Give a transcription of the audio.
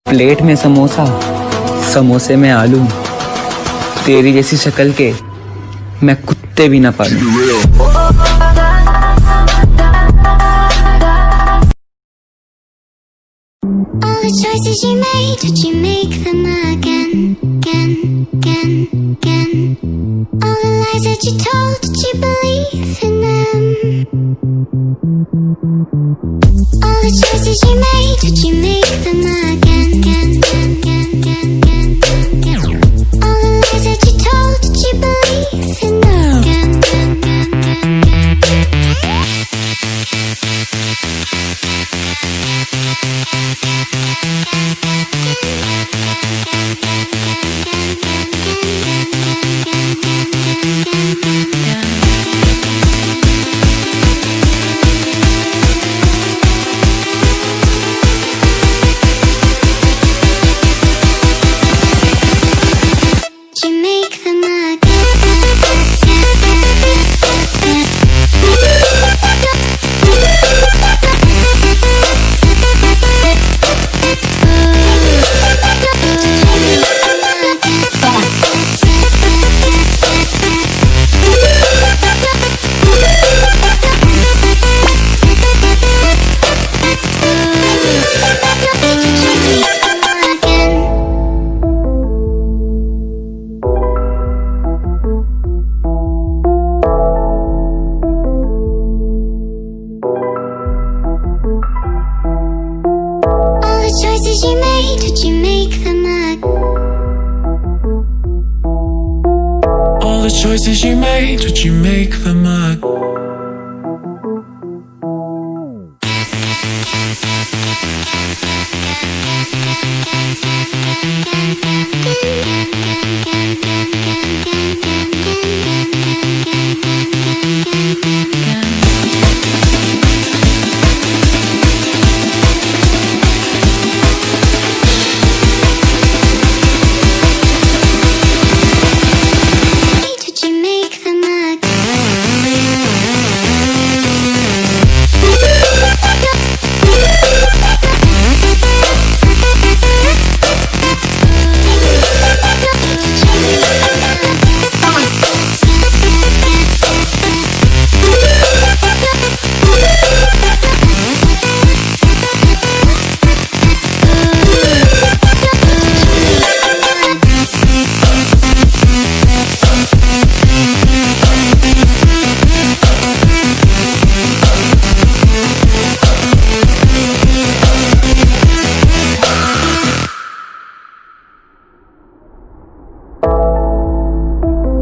Plate में समोसा, समोसे में आलू, तेरी जैसी शक्ल के मैं कुत्ते भी ना पालूं। All the choices you made, did you make them again, again, again, again? All the lies that you told, did you believe in them? All the choices you made, did you make them again, again, again, again, again, again? All the lies that you told, did you believe in them? Again, again, again, again, again. You make them choices you made, did you make them All the choices you made, did you make them again?